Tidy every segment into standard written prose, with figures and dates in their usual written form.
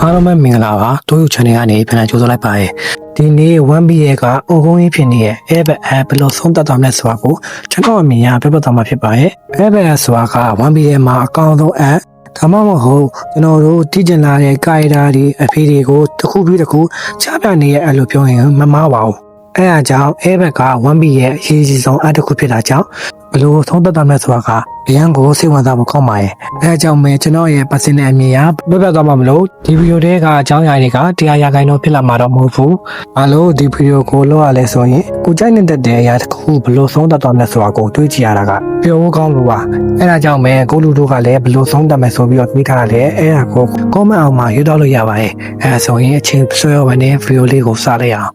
အားလုံးပဲမင်္ဂလာပါတို့ယူ channel ကနေပြန်လည်ကြိုဆိုလိုက်ပါရယ်ဒီနေ့ 1B ရဲ့ကအုံကုန်းကြီးဖြစ်နေရဲ့ Airbag app ဘယ်လိုဆုံးသက်သွားမလဲဆိုတာကိုကျွန်တော်အမြင်ရပြပြသွားမှာဖြစ်ပါရဲ့ Airbag ဆိုတာက 1B ရဲ့မှာအကောင့်ဆုံး app ဒါမှမဟုတ်ကျွန်တော်တို့တည်ကျင်လာတဲ့ကာရီတာတွေအဖေတွေကိုတစ်ခုပြီးတစ်ခုချပြနေရဲ့အဲ့လိုပြောရင်မမှားပါဘူးအဲအားကြောင့် Airbag က 1B ရဲ့အရေးကြီးဆုံး app တစ်ခုဖြစ်တာကြောင့်ဘယ်လိုဆုံးသက်သွားမလဲဆိုတာကအရန်ကိုစိတ်ဝင်စားဖို့ကောင်းပါရဲ့အဲအကြောင်းပဲကျွန်တော်ရဲ့ personal အမြင်ရပြပြသွားမှာမလို့ဒီဗီဒီယိုတွေကအကြောင်းအရာတွေကတရားရဂိုင်းတော့ဖြစ်လာမှာတော့မဟုတ်ဘူးဘာလို့ဒီဗီဒီယိုကိုလုပ်ရလဲဆိုရင်ကိုကြိုက်နေတဲ့အရာတစ်ခုဘယ်လိုဆုံးသက်သွားမလဲဆိုတာကိုတွေးကြည့်ရတာကပြောဖို့ကောင်းလို့ပါအဲဒါကြောင့်ပဲကိုလူတို့ကလည်းဘယ်လိုဆုံးသက်မယ်ဆိုပြီးတော့တွေးထားတယ်အဲဒါကို comment အောက်မှာရေးတော့လို့ရပါရဲ့အဲဆိုရင်အချိန်ဆွဲရတဲ့ဗီဒီယိုလေးကိုစလိုက်အောင်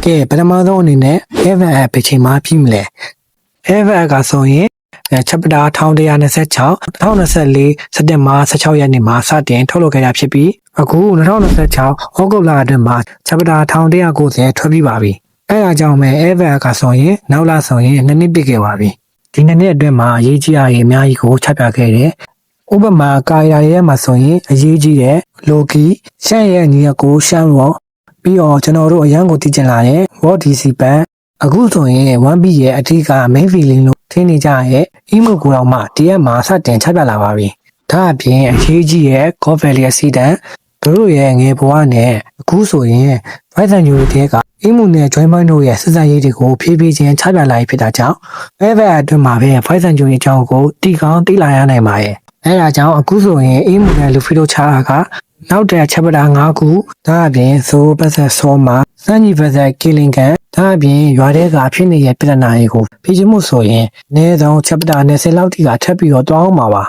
ကဲပထမဆုံးအနေနဲ့ Airbag app ဘယ်ချိန်မှပြီးမလဲ Airbag ကဆိုရင်chapter 1126 2024စက်တင်ဘာ16ရက်နေ့မှာစတင်ထုတ်လုပ်ခဲ့တာဖြစ်ပြီးအခု2026ဩဂုတ်လအတွင်းမှာ chapter 1190ထွက်ပြီးပါပြီအဲဒါကြောင့်ပဲ Airbag ကဆိုရင်နောက်လာဆိုရင်2နှစ်ပြည့်ခဲ့ပါပြီဒီ2နှစ်အတွင်းမှာအရေးကြီးအရာအများကြီးကိုချပြခဲ့တယ်ဥပမာကာရီယာရဲ့မှာဆိုရင်အရေးကြီးတဲ့ Loki ရှမ်းရဲ့ညီအကိုရှမ်းရောပြီးတော့ကျွန်တော်တို့အရန်ကိုတည်ကျင်လာတဲ့ World DC Bank အခုဆိုရင် 1B ရဲ့အထူးက main feeling လို့ထင်နေကြရဲ့ emo ကိုတော့မှတရက်မှာစတင်ချပြလာပါပြီဒါအပြင်အရေးကြီးရဲ့ God Valley Accident တို့ရဲ့ငယ်ဘဝနဲ့အခုဆိုရင် Python ညိုတဲ့က emo နဲ့ join point တို့ရဲ့စစ်စပ်ရေးတွေကိုဖြည်းဖြည်းချင်းချပြလာဖြစ်တာကြောင့် Airbag အတွင်းမှာပဲ Python ညိုရဲ့အကြောင်းကိုတီကောင်းသိလာရနိုင်ပါရဲ့အဲဒါကြောင့်အခုဆိုရင် emo နဲ့ Luffy တို့ချတာကနောက်တဲ့ chapter 5ခုဒါအပြင် Soul Versus Soul မှာစံကြီး Versus Killing Gun ဒါအပြင်ရွာတဲ့ကဖြစ်နေတဲ့ပြည်နာရေးကိုဖြည့်ချမှုဆိုရင်အနည်းဆုံး chapter 20လောက်ထိကထပ်ပြီးတော့တွားအောင်ပါ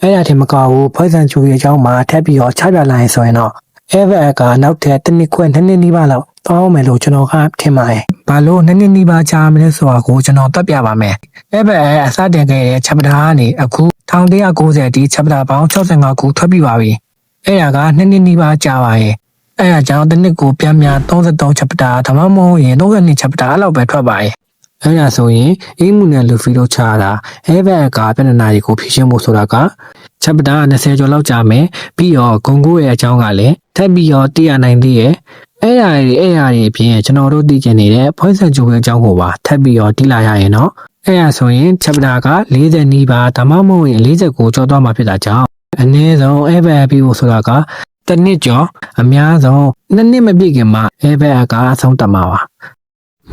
အဲ့ဒါထင်မကဘူး Python ချိုရဲ့အကြောင်းမှာထပ်ပြီးတော့ချပြလာရင်ဆိုရင်တော့ Airbag ကနောက်ထပ်တစ်နှစ်ခွဲနှစ်နှစ်နီးပါးလောက်တွားအောင်မယ်လို့ကျွန်တော်ကထင်ပါတယ်ဘာလို့နှစ်နှစ်နီးပါးကြာမလဲဆိုတာကိုကျွန်တော်တက်ပြပါမယ် Airbag အစတင်ခဲ့တဲ့ chapter ကနေအခု1190အထိ chapter ပေါင်း65ခုထွက်ပြီးပါပြီအဲ့ဒါကနှစ်နှစ်နီးပါးကြာပါရဲ့အဲ့ဒါကြောင့်တစ်နှစ်ကိုပြန်ပြန်33 chapter ဒါမှမဟုတ်ရင်32 chapter အဲ့လောက်ပဲထွက်ပါရဲ့အဲ့ဒါဆိုရင်အေးမှုနဲ့ Luffy တို့ချတာ Airbag ကပြည်နာတွေကိုဖြည့်ရှင်းဖို့ဆိုတာက chapter 20ကျော်လောက်ကြာမယ်ပြီးတော့ဂုံကိုရဲ့အကြောင်းကလည်းထပ်ပြီးတော့သိရနိုင်သေးရဲ့အဲ့ဒါတွေအပြင်ကျွန်တော်တို့သိကျင်နေတဲ့ Poison ဂျိုရဲ့အကြောင်းကိုပါထပ်ပြီးတော့သိလာရရင်တော့အဲ့ဒါဆိုရင် chapter က40နီးပါးဒါမှမဟုတ်ရင်49ကျော်သွားမှာဖြစ်တာကြောင့်အနည်းဆုံး Airbag ပြီးဖို့ဆိုတာကတစ်နှစ်ကျော်အများဆုံးနှစ်နှစ်မပြည့်ခင်မှာ Airbag ကအဆုံးသတ်မှာပါ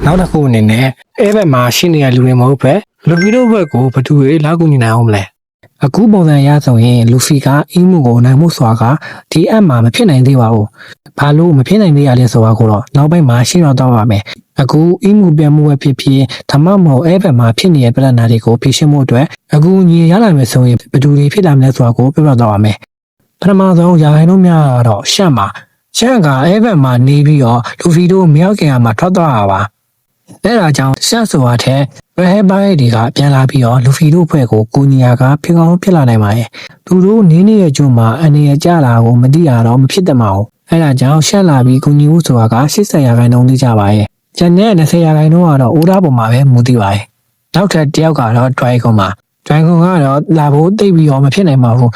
နောက်တစ်ခုအနေနဲ့ Airbag မှာရှိနေတဲ့လူတွေမဟုတ်ပဲလူပြီးတော့ဘက်ကိုဘယ်သူတွေလောက်ကူညီနိုင်အောင်မလဲအခုပုံစံရဆိုရင် Luffy ကအီးမှုကိုနိုင်မှုဆိုတာကဒီ app မှာမဖြစ်နိုင်သေးပါဘူးဘာလို့မဖြစ်နိုင်သေးရလဲဆိုတာကိုတော့နောက်ပိုင်းမှာရှင်းတော့ပါမယ်အခုအီးမှုပြန်မှုပဲဖြစ်ဖြစ်ဓမ္မမဟုတ် Airbag မှာဖြစ်နေတဲ့ပြည်နာတွေကိုဖြည့်ရှင်းမှုအတွက်အခုညီရလာမယ်ဆိုရင်ဘယ်သူတွေဖြစ်လာမလဲဆိုတာကိုပြောပြတော့ပါမယ်ပထမဆုံးရာခိုင်နှုန်းများတော့ရှန့်က Airbag မှာနေပြီးတော့ Luffy တို့မြောက်ကန်မှာထွက်သွားတာပါအဲဒါကြောင့်ရှန့်ဆိုတာထက် Red Bike တွေကပြန်လာပြီးတော့ Luffy တို့ဖွဲ့ကိုကိုညီယာကဖြစ်ကောင်းဖြစ်လာနိုင်ပါရဲ့သူတို့နင်းနေတဲ့ကျုံမှာအနေရကြလာကိုမသိရတော့မဖြစ်တတ်ပါဘူးအဲဒါကြောင့်ရှန့်လာပြီးကိုညီဦးဆိုတာက80ရာခိုင်နှုန်းလေးကြပါရဲ့ကျန်တဲ့20ရာခိုင်နှုန်းကတော့အိုးသားပေါ်မှာပဲမူတည်ပါရဲ့နောက်ထပ်တစ်ယောက်ကတော့ Dragon ကတော့လာဖို့တိတ်ပြီးတော့မဖြစ်နိုင်ပါဘူး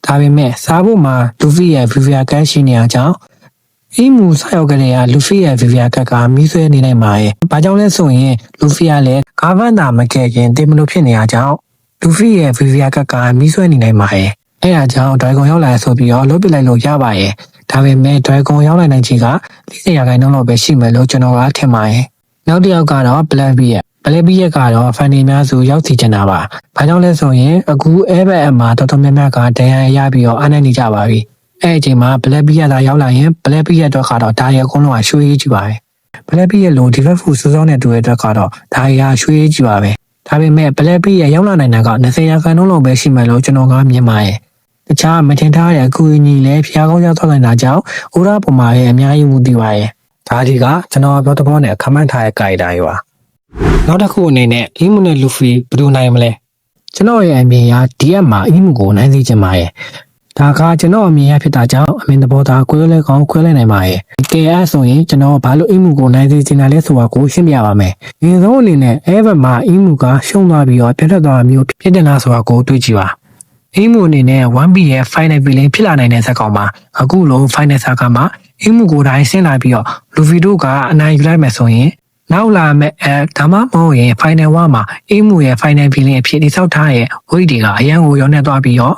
ဒါပေမဲ့စားဖို့မှာ Luffy ရဲ့ Vivia Cat ရှိနေအောင်ကြောင့်အီးမှုဆောက်ကလေးက Luffy ရဲ့ Vivia Cat ကမီးဆွဲနေနိုင်ပါရဲ့။ဘာကြောင့်လဲဆိုရင် Luffy ကလည်းကာဗန်တာမကဲခင်တင်မလို့ဖြစ်နေအောင်ကြောင့် Luffy ရဲ့ Vivia Cat ကမီးဆွဲနေနိုင်ပါရဲ့။အဲဒါကြောင့် Dragon ရောက်လာဆိုပြီးတော့လွတ်ပစ်လိုက်လို့ရပါရဲ့။ဒါပေမဲ့ Dragon ရောက်လာနိုင်ချေက40ရာခိုင်နှုန်းလောက်ပဲရှိမယ်လို့ကျွန်တော်ကထင်ပါရဲ့။နောက်တစ်ယောက်ကတော့ Blackbeard ကတော့ Fanny များစုရောက်စီချင်တာပါ။ဘာကြောင့်လဲဆိုရင်အခု Airbag မှာတော်တော်များများကဒဏ်ရာရပြီးတော့အားနေနေကြပါပြီ။အဲ့အချိန်မှာ Blackbeard လာရောက်လာရင် Blackbeard တော့ကတော့ဒါရဲ့အကုန်လုံးကရွှေရေးကြည့်ပါပဲ။ Blackbeard လို့ Defense Food စုစောနဲ့တူတဲ့အတွက်ကတော့ဒါရရွှေရေးကြည့်ပါပဲ။ဒါပေမဲ့ Blackbeard ရောက်လာနိုင်တာက20ရာခိုင်နှုန်းလောက်ပဲရှိမယ်လို့ကျွန်တော်ကမြင်ပါရဲ့။တခြားမထင်ထားတဲ့အကူအညီလည်းဖျားကောင်းရောက်ထွက်နိုင်တာကြောင့်ဥရာပေါ်မှာပဲအများကြီးမူတည်ပါရဲ့။ဒါဒီကကျွန်တော်ပြောတဲ့ဘောနဲ့ခမန့်ထားတဲ့ guide တိုင်းပါ။နောက်တစ်ခုအနေနဲ့အီးမှုနဲ့ Luffy ဘယ်လိုနိုင်မလဲကျွန်တော်ရဲ့အမြင်အရဒီအက်မှာအီးမှုကိုနိုင်စေချင်ပါရဲ့ဒါကကျွန်တော်အမြင်ရဖြစ်တာကြောင့်အမြင်သဘောထားကွဲလဲကောင်းခွဲလဲနိုင်ပါရဲ့ကဲအဲ့ဆိုရင်ကျွန်တော်ဘာလို့အီးမှုကိုနိုင်စေချင်တာလဲဆိုတာကိုရှင်းပြပါမယ်အရင်ဆုံးအနေနဲ့ Airbag မှာအီးမှုကရှုံးသွားပြီးတော့ပြတ်ထွက်သွားမျိုးဖြစ်တဲ့လားဆိုတာကိုတွေးကြည့်ပါ အင်းမှုအနေနဲ့ 1B ရဲ့ final villain ဖြစ်လာနိုင်တဲ့ဇာတ်ကောင်မှာအခုလို final ဇာတ်ကောင်မှာအင်းမှုကိုယ်တိုင်ဆင်းလာပြီးတော့လူဗီတို့ကအနိုင်ယူလိုက်မယ်ဆိုရင်နောက်လာမဲ့ဒါမှမဟုတ်ရင် final 1မှာအင်းမှုရဲ့ final villain အဖြစ်တိစောက်ထားရဲ့ဝိတ်တွေကအရန်ကိုရောနေသွားပြီးတော့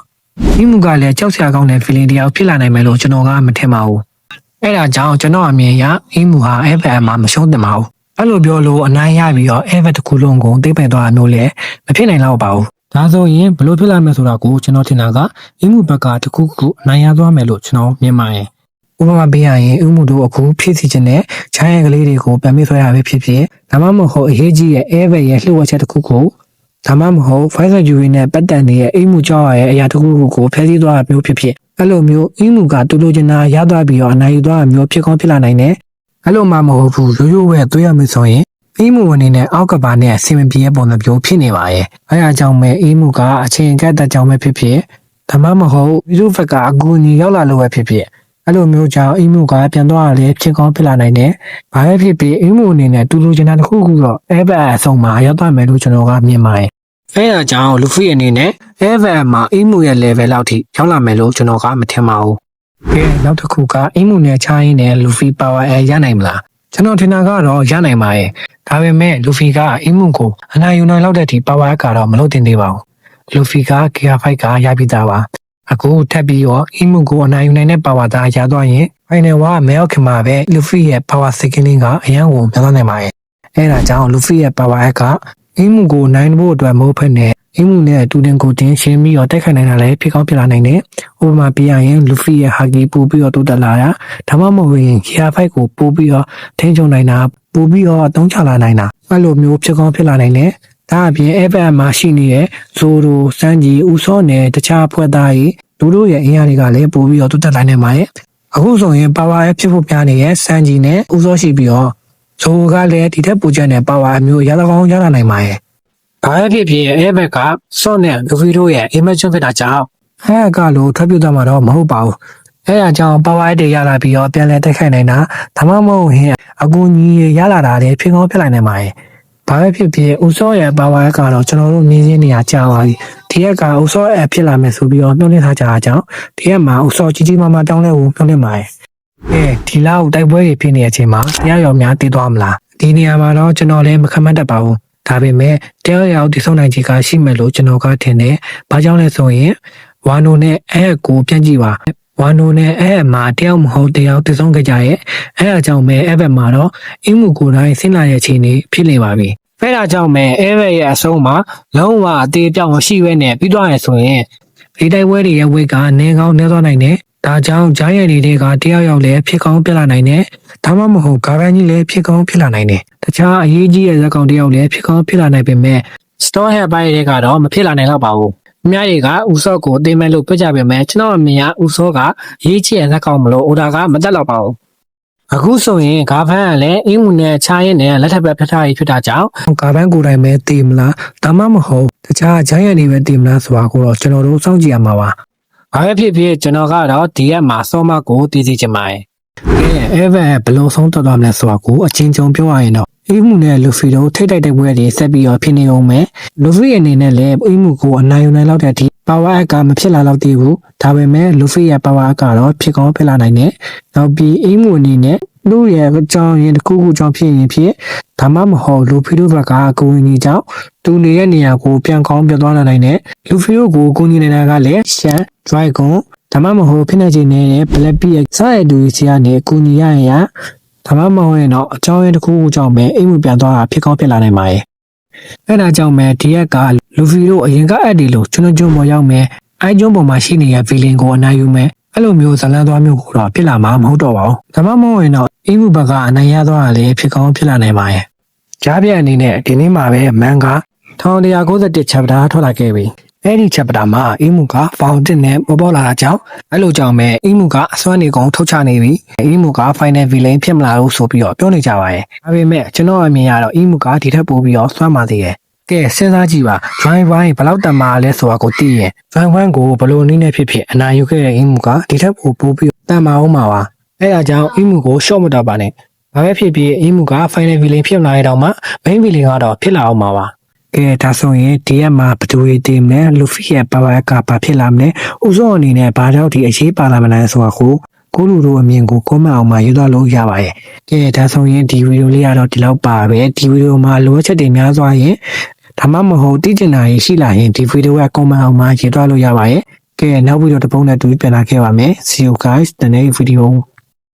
အင်းမှုကလည်းကြောက်စရာကောင်းတဲ့ villain တယောက်ဖြစ်လာနိုင်မယ်လို့ကျွန်တော်ကမထင်ပါဘူးအဲ့ဒါကြောင့်ကျွန်တော်အမြင်အရအင်းမှုဟာ FF မှာမရှုံးသင့်ပါဘူးအဲ့လိုပြောလို့အနိုင်ရပြီးတော့ FF တစ်ခုလုံးကိုသိပ္ပံသွားမျိုးလည်းမဖြစ်နိုင်တော့ပါဘူးဒါဆိုရင်ဘလို့ဖြစ်လာမယ်ဆိုတာကိုကျွန်တော်ထင်တာကအင်းမှုဘက်ကတစ်ခုခုအနိုင်ရသွားမယ်လို့ကျွန်တော်မြင်ပါတယ်ဥပမာပေးရရင်အင်းမှုတို့အခုဖြစ်စီခြင်းနဲ့ချမ်းရကလေးတွေကိုပြန်ပြီးဆွဲရပဲဖြစ်ဖြစ်ဒါမှမဟုတ်အရေးကြီးရဲ့ FF ရဲ့လှုပ်ဝက်ချက်တစ်ခုခုဒါမှမဟုတ် Pfizer Jury နဲ့ပတ်သက်နေတဲ့အင်းမှုကြောက်ရရဲ့အရာတစ်ခုခုကိုဖျက်ဆီးသွားတာမျိုးဖြစ်ဖြစ်အဲ့လိုမျိုးအင်းမှုကတူလိုချင်တာရသွားပြီးတော့အနိုင်ယူသွားတာမျိုးဖြစ်ကောင်းဖြစ်လာနိုင်တယ်အဲ့လိုမှမဟုတ်ဘူးရိုးရိုးပဲသွေးရမယ်ဆိုရင်အင်းမှုအနေနဲ့အောက်ကဘာနဲ့ဆင်မပြေတဲ့ပုံစံမျိုးဖြစ်နေပါရဲ့အဲအားကြောင့်ပဲအင်းမှုကအချိန်ကတ်တဲ့ကြောင့်ပဲဖြစ်ဖြစ်ဒါမှမဟုတ်ဗီဒီယိုဖက်ကအကူအညီရောက်လာလို့ပဲဖြစ်ဖြစ်အဲ့လိုမျိုးကြောင့်အင်းမှုကပြန်သွားရလေဖြစ်ကောင်းဖြစ်လာနိုင်တယ်ဘာပဲဖြစ်ဖြစ်အင်းမှုအနေနဲ့တူလိုချင်တာတစ်ခုခုတော့အဲဘက်အဆုံးမှာရောက်သွားမယ်လို့ကျွန်တော်ကမြင်ပါတယ်အဲအားကြောင့်လူဖီအနေနဲ့အဲဘက်မှာအင်းမှုရဲ့ level လောက်ထိရောက်လာမယ်လို့ကျွန်တော်ကမထင်ပါဘူးကဲနောက်တစ်ခုကအင်းမှုနဲ့ချားရင်းနဲ့လူဖီ power ရနိုင်မလားကျွန်တော်ထင်တာကတော့ရနိုင်ပါရဲ့ဒါပေမဲ့လူဖီကအင်းမှုကိုအနိုင်ယူနိုင်လောက်တဲ့အထိ power ကတော့မလုပ်တင်သေးပါဘူးလူဖီက Gear 5ကရပြီးသားပါအခုထပ်ပြီးတော့အင်းမှုကိုအနိုင်ယူနိုင်တဲ့ power သားရသွားရင် final ကမဲရောက်ခင်မှာပဲလူဖီရဲ့ power scaling ကအရန်ကိုများသွားနိုင်ပါရဲ့အဲဒါကြောင့်လူဖီရဲ့ power ကအင်းမှုကိုနိုင်ဖို့အတွက်မဟုတ်ဘဲနဲ့အင်းမှုနဲ့တူတင်ကိုတင်ရှင်းပြီးတော့တိုက်ခိုက်နိုင်တာလည်းဖြစ်ကောင်းဖြစ်လာနိုင်တယ်။ဥပမာပြရရင်လူဖီရဲ့ဟာကီပို့ပြီးတော့တိုးတက်လာတာဒါမှမဟုတ်ရင် Gear 5ကိုပို့ပြီးတော့ထိန်းချုပ်နိုင်တာပို့ပြီးတော့အသုံးချလာနိုင်တာအဲ့လိုမျိုးဖြစ်ကောင်းဖြစ်လာနိုင်တယ်။ဒါအပြင် FF မှာရှိနေတဲ့ဇိုရိုစန်းကြီးဦးစောနဲ့တခြားဖွဲ့သားတွေတို့ရဲ့အင်အားတွေကလည်းပို့ပြီးတော့တိုးတက်လာနိုင်ပါရဲ့။အခုဆိုရင် power ဖြစ်ဖို့ပြနေတဲ့စန်းကြီးနဲ့ဦးစောရှိပြီးတော့ဇိုကလည်းဒီထက်ပိုကျတဲ့ power အမျိုးရသကောင်းရလာနိုင်ပါရဲ့။ဘာဖြစ်ဖြစ်အဲဘက်ကစော့နဲ့လူဗီတို့ရဲ့ image ဖြစ်တာကြောင့်အဲကလို့ထွက်ပြသွားမှာတော့မဟုတ်ပါဘူးအဲအကြောင်းပါဝါတွေရလာပြီးတော့ပြန်လဲတိုက်ခိုက်နိုင်တာဒါမှမဟုတ်ရင်အကူကြီးရလာတာလည်းဖြစ်ကောင်းဖြစ်နိုင်နိုင်ပါတယ်ဘာပဲဖြစ်ဖြစ်ဦးစောရဲ့ပါဝါကတော့ကျွန်တော်တို့နေစင်းနေရာကြာပါပြီဒီရက်ကဦးစောအဖြစ်လာမယ်ဆိုပြီးတော့နှုတ်နေထားကြတာကြောင့်ဒီရက်မှာဦးစောကြီးကြီးမားမားတောင်းလဲဖို့နှုတ်နေပါတယ်ဒီလောက်တိုက်ပွဲတွေဖြစ်နေတဲ့အချိန်မှာတရားရောများတည်သွားမလားဒီနေရာမှာတော့ကျွန်တော်လည်းမခမတ်တတ်ပါဘူးဒါပေမဲ့တရားရောက်တည်ဆုံနိုင်ခြေကရှိမယ်လို့ကျွန်တော်ကထင်တယ်။ဘာကြောင့်လဲဆိုရင်ဝါနိုနဲ့အဲကိုပြန်ကြည့်ပါ။ဝါနိုနဲ့အဲမှာတယောက်မဟုတ်တယောက်တည်ဆုံကြကြရဲ့။အဲအကြောင်းပဲအဲဘက်မှာတော့အင်းမှုကိုယ်တိုင်ဆင်းလာတဲ့အခြေအနေဖြစ်နေပါပြီ။အဲဒါကြောင့်ပဲအဲဘက်ရဲ့အဆုံးမှာလုံးဝအသေးပြောင်းမရှိဘဲနဲ့ပြီးသွားရဆိုရင်ဒီတိုက်ပွဲတွေရဲ့ဝိတ်ကနေကောင်းနေသွားနိုင်တယ်။ဒါကြောင့်ဂျိုင်းရည်တွေကတယောက်ယောက်လည်းဖြစ်ကောင်းပြလာနိုင်တယ်။ဒါမှမဟုတ်ဂါရန်ကြီးလည်းဖြစ်ကောင်းဖြစ်လာနိုင်တယ်။တခြားအရေးကြီးတဲ့ဇာတ်ကောင်တယောက်လည်းဖြစ်ကောင်းဖြစ်လာနိုင်ပေမဲ့ store head ဘိုင်းတွေကတော့မဖြစ်လာနိုင်တော့ပါဘူး။အများတွေကဦးစောကိုအသိမဲ့လို့ပြကြပေမဲ့ကျွန်တော်အမြင်ကဦးစောကရေးချင်တဲ့ဇာတ်ကောင်မလို့အိုဒါကမတက်တော့ပါဘူး။အခုဆိုရင်ဂါဖန်ကလည်းအင်းမှုနဲ့ချားရင်နဲ့လက်ထပ်ပဲဖျက်ထားရဖြစ်တာကြောင့်ဂါဖန်ကိုယ်တိုင်ပဲတည်မလားဒါမှမဟုတ်တခြားဂျိုင်းရည်တွေပဲတည်မလားဆိုတာကိုတော့ကျွန်တော်တို့စောင့်ကြည့်ရမှာပါ။ဘာပဲဖြစ်ဖြစ်ကျွန်တော်ကတော့ဒီရက်မှာစောမကိုတည်စီချင်ပါတယ်။အဲဘယ်ဘလုံးဆုံးတော်တော်မလဲဆိုတာကိုအချင်းချင်းပြောရရင်တော့အိမ်မှုနဲ့လူဖီတို့ထိတ်တိုက်တဲ့ပွဲတွေဆက်ပြီးတော့ဖြစ်နေအောင်မယ်။လူဖီအနေနဲ့လည်းအိမ်မှုကိုအနိုင်ယူနိုင်လောက်တဲ့အထိ power ကမဖြစ်လာတော့သေးဘူး။ဒါပေမဲ့လူဖီရဲ့ power ကတော့ဖြစ်ကောင်းဖြစ်လာနိုင်တယ်။နောက်ပြီးအိမ်မှုအနေနဲ့လူရဲ့အကြောင်းရင်းတစ်ခုခုကြောင့်ဖြစ်ရင်ဖြစ်ဒါမှမဟုတ်လူဖီတို့ဘက်ကအကူအညီကြောင့်သူနေရဲ့နေရာကိုပြန်ကောင်းပြသွားနိုင်တယ်။လူဖီတို့ကိုအကူအညီနေတာကလည်းရှန် dragon ဒါမှမဟုတ်ဖိနေချင်းနေတဲ့ black bear စတဲ့လူကြီးကနေအကူအညီရရင်ဒါမှမဟုတ်ရင်တော့အကြောင်းရင်းတစ်ခုခုကြောင့်ပဲအိမ်မှုပြန်သွားတာဖြစ်ကောင်းဖြစ်လာနိုင်ပါရဲ့။အဲဒါကြောင့်ပဲဒီရက်ကလူဖီတို့အရင်ကအက်ဒီလို့ကျွန်းကျွန်းပေါ်ရောက်မယ်။အိုင်ကျွန်းပေါ်မှာရှိနေတဲ့ villain ကိုအနိုင်ယူမယ်။အဲ့လိုမျိုးဇလန်းသွားမျိုးကိုတော့ဖြစ်လာမှာမဟုတ်တော့ပါဘူး။ဒါမှမဟုတ်ရင်တော့အိမ်မှုဘက်ကအနိုင်ရသွားတာလည်းဖြစ်ကောင်းဖြစ်လာနိုင်ပါရဲ့။ကြားပြအနေနဲ့ဒီနေ့မှာပဲမန်ဂါ1191 chapter ထွက်လာခဲ့ပြီ။အဲ့ဒီ chapter မှာအင်းမှုက fountain နဲ့ပေါ်လာတာကြောင့်အဲ့လိုကြောင့်ပဲအင်းမှုကအစွမ်းနေကုန်ထုတ်ချနေပြီအင်းမှုက final villain ဖြစ်မလာလို့ဆိုပြီးတော့ပြောနေကြပါရဲ့ဒါပေမဲ့ကျွန်တော်အမြင်ရတော့အင်းမှုကဒီထက်ပိုပြီးတော့စွမ်းပါသေးတယ်ကဲစဉ်းစားကြည့်ပါ drive ဘိုင်းဘယ်လောက်တန်မာလဲဆိုတာကိုသိရင် drive ဘိုင်းကိုဘယ်လိုနည်းနဲ့ဖြစ်ဖြစ်အနိုင်ယူခဲ့တဲ့အင်းမှုကဒီထက်ပိုပြီးတန်မာအောင်ပါပါအဲ့ဒါကြောင့်အင်းမှုကို short မတော့ပါနဲ့ဘာပဲဖြစ်ဖြစ်အင်းမှုက final villain ဖြစ်လာရတော့မှ main villain ကတော့ဖြစ်လာအောင်ပါပါ ကဲဒါဆိုရင်ဒီရက်မှာဘယ်သူတွေတည်မလဲလူဖီရဲ့ပါဝါကဘာဖြစ်လာမလဲဥဆုံးအနေနဲ့ဘာကြောင့်ဒီအရေးပါလာမလဲဆိုတာကိုလူတို့အမြင်ကိုကွန်မန့်အောင်မှာရေးသားလို့ရပါရဲ့ကဲဒါဆိုရင်ဒီဗီဒီယိုလေးကတော့ဒီလောက်ပါပဲဒီဗီဒီယိုမှာလိုအပ်ချက်တွေများစွာရင်ဒါမှမဟုတ်သိချင်တာရှိလာရင်ဒီဗီဒီယိုကကွန်မန့်အောင်မှာရေးသားလို့ရပါရဲ့ကဲနောက်ဗီဒီယိုတစ်ပုဒ်နဲ့တူပြန်လာခဲ့ပါမယ် See you guys the next video